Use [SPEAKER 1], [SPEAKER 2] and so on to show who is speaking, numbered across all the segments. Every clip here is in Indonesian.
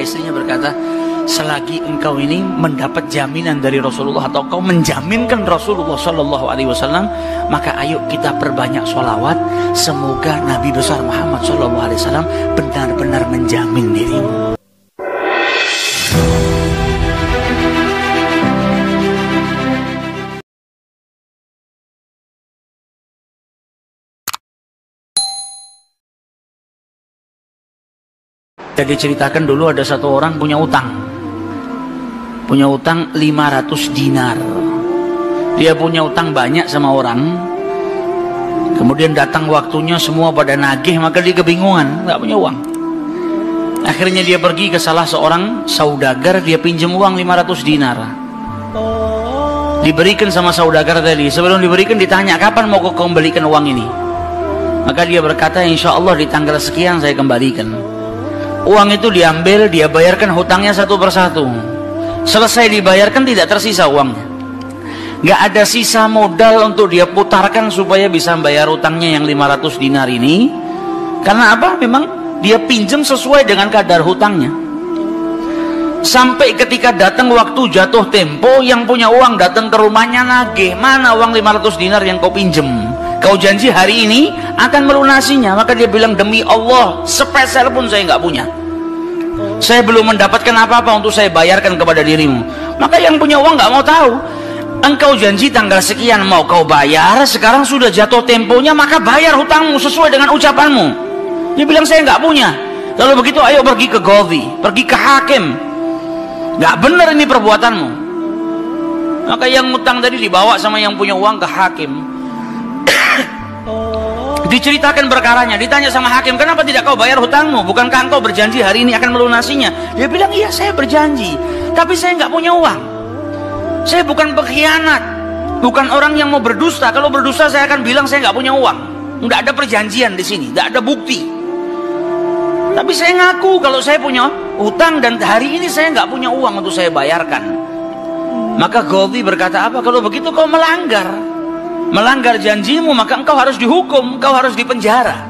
[SPEAKER 1] istrinya berkata, selagi engkau ini mendapat jaminan dari Rasulullah atau kau menjaminkan Rasulullah Shallallahu Alaihi Wasallam, maka ayo kita perbanyak sholawat. Semoga Nabi besar Muhammad Shallallahu Alaihi Wasallam benar-benar menjamin dirimu. Jadi ceritakan dulu ada satu orang punya utang 500 dinar. Dia punya utang banyak sama orang. Kemudian datang waktunya semua pada nagih, maka dia kebingungan, nggak punya uang. Akhirnya dia pergi ke salah seorang saudagar, dia pinjam uang 500 dinar. Diberikan sama saudagar tadi. Sebelum diberikan ditanya, kapan mau kau kembalikan uang ini? Maka dia berkata, insya Allah di tanggal sekian saya kembalikan. Uang itu diambil, dia bayarkan hutangnya satu persatu. Selesai dibayarkan tidak tersisa uangnya. Nggak ada sisa modal untuk dia putarkan supaya bisa bayar hutangnya yang 500 dinar ini. Karena apa? Memang dia pinjam sesuai dengan kadar hutangnya. Sampai ketika datang waktu jatuh tempo, yang punya uang datang ke rumahnya nagih, mana uang 500 dinar yang kau pinjam? Kau janji hari ini akan melunasinya. Maka dia bilang, demi Allah sepeser pun saya nggak punya. Saya belum mendapatkan apa-apa untuk saya bayarkan kepada dirimu. Maka yang punya uang nggak mau tahu. Engkau janji tanggal sekian mau kau bayar, sekarang sudah jatuh temponya, maka bayar hutangmu sesuai dengan ucapanmu. Dia bilang, saya nggak punya. Kalau begitu ayo pergi ke Qadhi, pergi ke hakim. Nggak benar ini perbuatanmu. Maka yang utang tadi dibawa sama yang punya uang ke hakim. Diceritakan perkaranya, ditanya sama hakim, kenapa tidak kau bayar hutangmu? Bukankah engkau berjanji hari ini akan melunasinya? Dia bilang, iya saya berjanji, tapi saya nggak punya uang. Saya bukan pengkhianat, bukan orang yang mau berdusta. Kalau berdusta saya akan bilang saya nggak punya uang. Nggak ada perjanjian di sini, nggak ada bukti. Tapi saya ngaku kalau saya punya hutang dan hari ini saya nggak punya uang untuk saya bayarkan. Maka Qadhi berkata, apa? Kalau begitu kau melanggar janjimu, maka engkau harus dihukum, engkau harus dipenjara.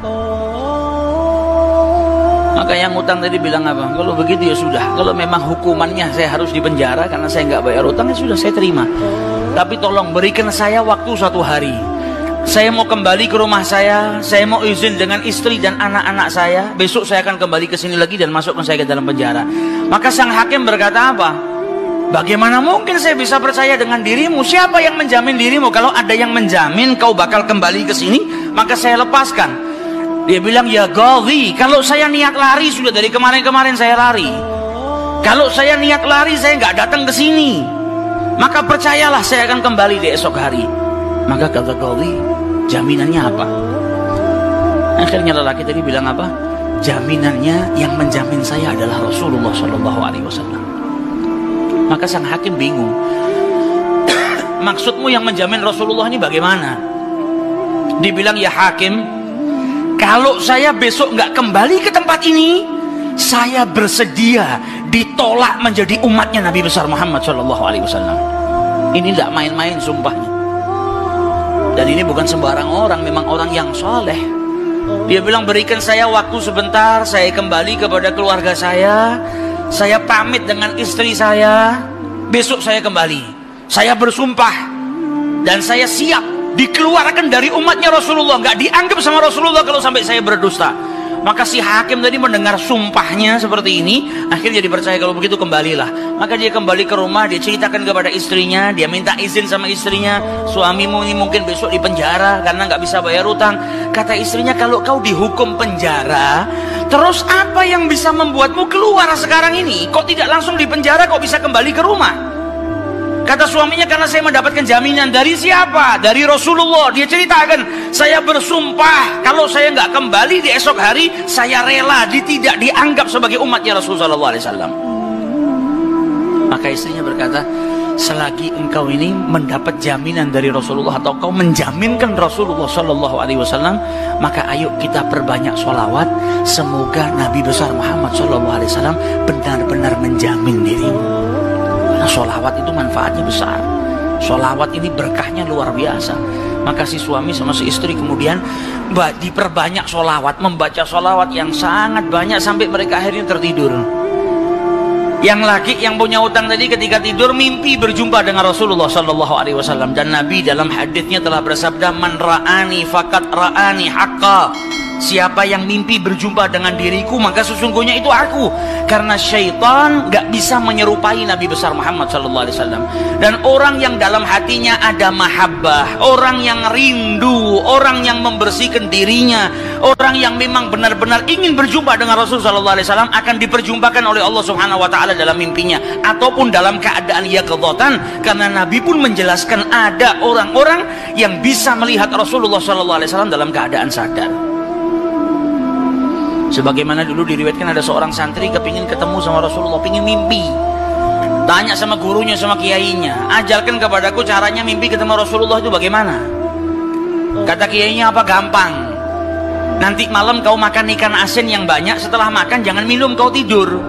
[SPEAKER 1] Maka yang utang tadi bilang apa? Kalau begitu ya sudah, kalau memang hukumannya saya harus dipenjara karena saya nggak bayar utang, ya sudah saya terima. Tapi tolong berikan saya waktu 1 hari. Saya mau kembali ke rumah saya mau izin dengan istri dan anak-anak saya. Besok saya akan kembali ke sini lagi dan masukkan saya ke dalam penjara. Maka sang hakim berkata apa? Bagaimana mungkin saya bisa percaya dengan dirimu? Siapa yang menjamin dirimu? Kalau ada yang menjamin kau bakal kembali ke sini, maka saya lepaskan. Dia bilang, ya Qadhi, kalau saya niat lari sudah dari kemarin-kemarin saya lari. Kalau saya niat lari saya nggak datang ke sini. Maka percayalah saya akan kembali di esok hari. Maka kata Qadhi, jaminannya apa? Akhirnya lelaki tadi bilang apa? Jaminannya yang menjamin saya adalah Rasulullah Shallallahu Alaihi Wasallam. Maka sang hakim bingung. Maksudmu yang menjamin Rasulullah ini bagaimana? Dibilang, ya hakim, kalau saya besok nggak kembali ke tempat ini, saya bersedia ditolak menjadi umatnya Nabi besar Muhammad Shallallahu Alaihi Wasallam. Ini tidak main-main sumpahnya. Dan ini bukan sembarang orang, memang orang yang soleh. Dia bilang, berikan saya waktu sebentar, saya kembali kepada keluarga saya pamit dengan istri saya, besok saya kembali. Saya bersumpah dan saya siap dikeluarkan dari umatnya Rasulullah, nggak dianggap sama Rasulullah kalau sampai saya berdusta. Maka si hakim tadi mendengar sumpahnya seperti ini, akhirnya dipercaya. Kalau begitu kembalilah. Maka dia kembali ke rumah, dia ceritakan kepada istrinya, dia minta izin sama istrinya, suamimu ini mungkin besok di penjara karena nggak bisa bayar utang. Kata istrinya, kalau kau dihukum penjara, terus apa yang bisa membuatmu keluar sekarang ini? Kok tidak langsung di penjara, kok bisa kembali ke rumah? Kata suaminya, karena saya mendapatkan jaminan. Dari siapa? Dari Rasulullah. Dia ceritakan, saya bersumpah kalau saya nggak kembali di esok hari, saya rela tidak dianggap sebagai umatnya Rasulullah SAW. Maka istrinya berkata, selagi engkau ini mendapat jaminan dari Rasulullah atau kau menjaminkan Rasulullah Shallallahu Alaihi Wasallam, maka ayo kita perbanyak sholawat. Semoga Nabi besar Muhammad Shallallahu Alaihi Wasallam benar-benar menjamin dirimu. Sholawat itu manfaatnya besar. Sholawat ini berkahnya luar biasa. Maka si suami sama si istri kemudian diperbanyak sholawat, membaca sholawat yang sangat banyak sampai mereka akhirnya tertidur. Yang laki yang punya utang tadi ketika tidur mimpi berjumpa dengan Rasulullah sallallahu alaihi wasallam, dan Nabi dalam hadisnya telah bersabda, man ra'ani faqad ra'ani haqqa. Siapa yang mimpi berjumpa dengan diriku, maka sesungguhnya itu aku. Karena syaitan gak bisa menyerupai Nabi besar Muhammad sallallahu alaihi wasallam. Dan orang yang dalam hatinya ada mahabbah, orang yang rindu, orang yang membersihkan dirinya, orang yang memang benar-benar ingin berjumpa dengan Rasul sallallahu alaihi wasallam, akan diperjumpakan oleh Allah Subhanahu wa taala dalam mimpinya ataupun dalam keadaan yaqdzatan. Karena Nabi pun menjelaskan ada orang-orang yang bisa melihat Rasulullah sallallahu alaihi wasallam dalam keadaan sadar. Sebagaimana dulu diriwayatkan ada seorang santri kepingin ketemu sama Rasulullah, pingin mimpi. Tanya sama gurunya, sama kiainya, ajarkan kepadaku caranya mimpi ketemu Rasulullah itu bagaimana. Kata kiainya, apa? Gampang. Nanti malam kau makan ikan asin yang banyak, setelah makan jangan minum, kau tidur.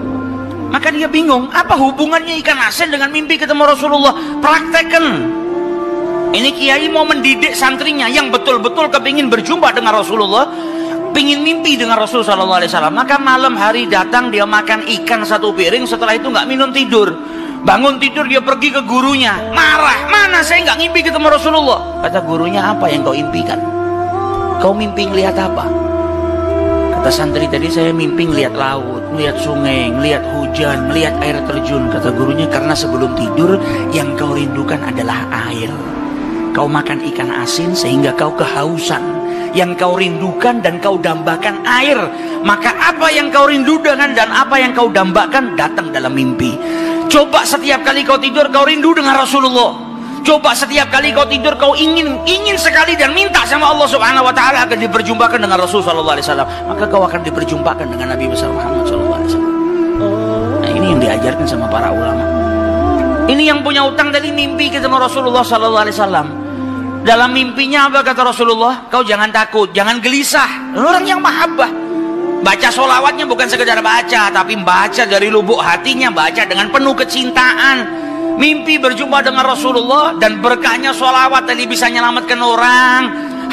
[SPEAKER 1] Maka dia bingung, apa hubungannya ikan asin dengan mimpi ketemu Rasulullah? Praktekkan. Ini kiai mau mendidik santrinya yang betul-betul kepingin berjumpa dengan Rasulullah, pingin mimpi dengan Rasul sallallahu alaihi wasallam. Maka malam hari datang dia makan ikan satu piring, setelah itu nggak minum, tidur. Bangun tidur dia pergi ke gurunya, marah, mana saya nggak mimpi ketemu Rasulullah. Kata gurunya, apa yang kau impikan? Kau mimpi ngelihat apa? Kata santri tadi, saya mimpi ngelihat laut, ngelihat sungai, ngelihat hujan, ngelihat air terjun. Kata gurunya, karena sebelum tidur yang kau rindukan adalah air. Kau makan ikan asin sehingga kau kehausan. Yang kau rindukan dan kau dambakan air. Maka apa yang kau rindukan dan apa yang kau dambakan datang dalam mimpi. Coba setiap kali kau tidur kau rindu dengan Rasulullah. Coba setiap kali kau tidur kau ingin sekali dan minta sama Allah Subhanahu wa taala agar diperjumpakan dengan Rasul sallallahu alaihi wasallam, maka kau akan diperjumpakan dengan Nabi besar Muhammad sallallahu alaihi wasallam. Nah, ini yang diajarkan sama para ulama. Ini yang punya utang tadi mimpi ketemu Rasulullah sallallahu alaihi wasallam. Dalam mimpinya apa kata Rasulullah? Kau jangan takut, jangan gelisah. Orang yang mahabbah, baca sholawatnya bukan sekedar baca, tapi baca dari lubuk hatinya, baca dengan penuh kecintaan. Mimpi berjumpa dengan Rasulullah dan berkahnya sholawat tadi bisa menyelamatkan orang,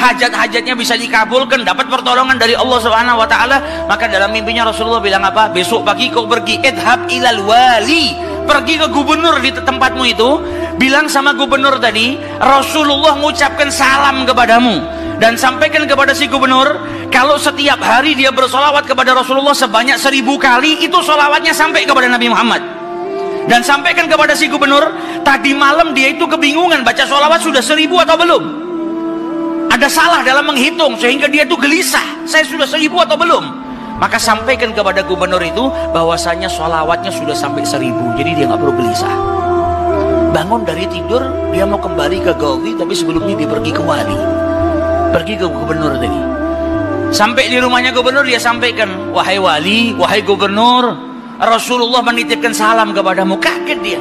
[SPEAKER 1] hajat-hajatnya bisa dikabulkan, dapat pertolongan dari Allah Subhanahu wa taala. Maka dalam mimpinya Rasulullah bilang apa? Besok pagi kau pergi, idhab ilal wali, pergi ke gubernur di tempatmu itu, bilang sama gubernur tadi, Rasulullah mengucapkan salam kepadamu, dan sampaikan kepada si gubernur, kalau setiap hari dia bersolawat kepada Rasulullah sebanyak 1000 kali, itu solawatnya sampai kepada Nabi Muhammad. Dan sampaikan kepada si gubernur, tadi malam dia itu kebingungan, baca solawat sudah 1000 atau belum, ada salah dalam menghitung sehingga dia itu gelisah, saya sudah 1000 atau belum. Maka sampaikan kepada gubernur itu bahwasanya sholawatnya sudah sampai 1000, jadi dia nggak perlu gelisah. Bangun dari tidur, dia mau kembali ke Gawi, tapi sebelumnya dia pergi ke wali, pergi ke gubernur tadi. Sampai di rumahnya gubernur, dia sampaikan, wahai wali, wahai gubernur, Rasulullah menitipkan salam kepadamu. Kaget dia.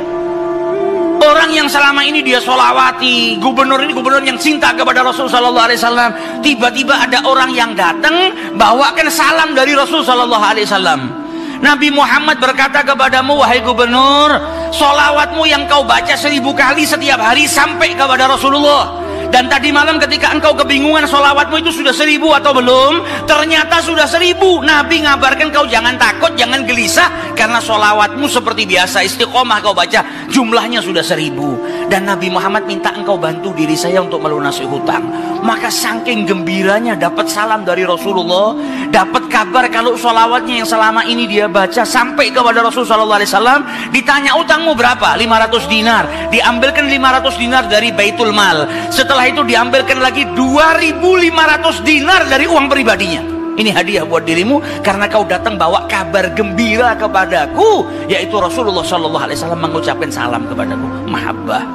[SPEAKER 1] Orang yang selama ini dia sholawati, gubernur ini gubernur yang cinta kepada Rasul sallallahu alaihi wasallam, tiba-tiba ada orang yang datang bawakan salam dari Rasul sallallahu alaihi wasallam. Nabi Muhammad berkata kepadamu, wahai gubernur, sholawatmu yang kau baca 1000 kali setiap hari sampai kepada Rasulullah. Dan tadi malam ketika engkau kebingungan sholawatmu itu sudah 1000 atau belum, ternyata sudah 1000. Nabi ngabarkan kau jangan takut, jangan gelisah, karena sholawatmu seperti biasa, istiqomah kau baca, jumlahnya sudah 1000. Dan Nabi Muhammad minta engkau bantu diri saya untuk melunasi hutang. Maka saking gembiranya dapat salam dari Rasulullah, dapat kabar kalau sholawatnya yang selama ini dia baca sampai kepada Rasul sallallahu alaihi wasallam. Ditanya utangmu berapa? 500 dinar. Diambilkan 500 dinar dari Baitul Mal. Setelah itu diambilkan lagi 2500 dinar dari uang pribadinya. Ini hadiah buat dirimu karena kau datang bawa kabar gembira kepadaku, yaitu Rasulullah sallallahu alaihi wasallam mengucapkan salam kepadaku. Mahabbah.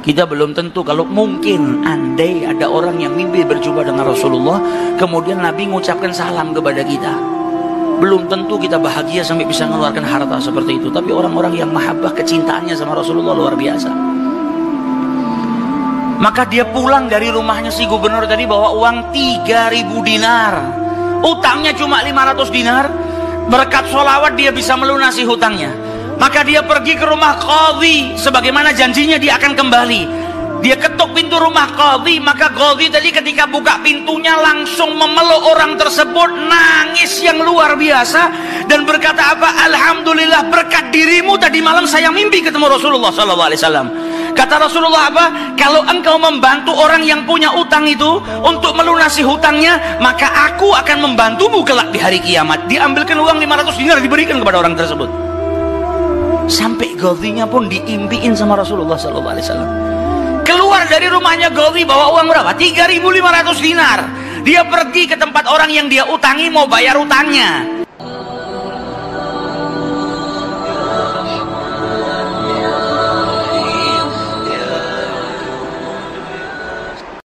[SPEAKER 1] Kita belum tentu, kalau mungkin andai ada orang yang mimpi berjumpa dengan Rasulullah, kemudian Nabi mengucapkan salam kepada kita, belum tentu kita bahagia sampai bisa mengeluarkan harta seperti itu. Tapi orang-orang yang mahabbah, kecintaannya sama Rasulullah luar biasa. Maka dia pulang dari rumahnya si gubernur tadi bawa uang 3000 dinar. Utangnya cuma 500 dinar. Berkat sholawat dia bisa melunasi hutangnya. Maka dia pergi ke rumah qadhi, sebagaimana janjinya dia akan kembali. Dia ketuk pintu rumah qadhi, maka qadhi tadi ketika buka pintunya langsung memeluk orang tersebut, nangis yang luar biasa dan berkata apa? Alhamdulillah, berkat dirimu tadi malam saya mimpi ketemu Rasulullah SAW. Kata Rasulullah apa? Kalau engkau membantu orang yang punya utang itu untuk melunasi hutangnya, maka aku akan membantumu kelak di hari kiamat. Diambilkan uang 500 dinar diberikan kepada orang tersebut. Sampai qadhinya pun diimpiin sama Rasulullah SAW. Keluar dari rumahnya qadhi bawa uang berapa? 3.500 dinar. Dia pergi ke tempat orang yang dia utangi mau bayar utangnya.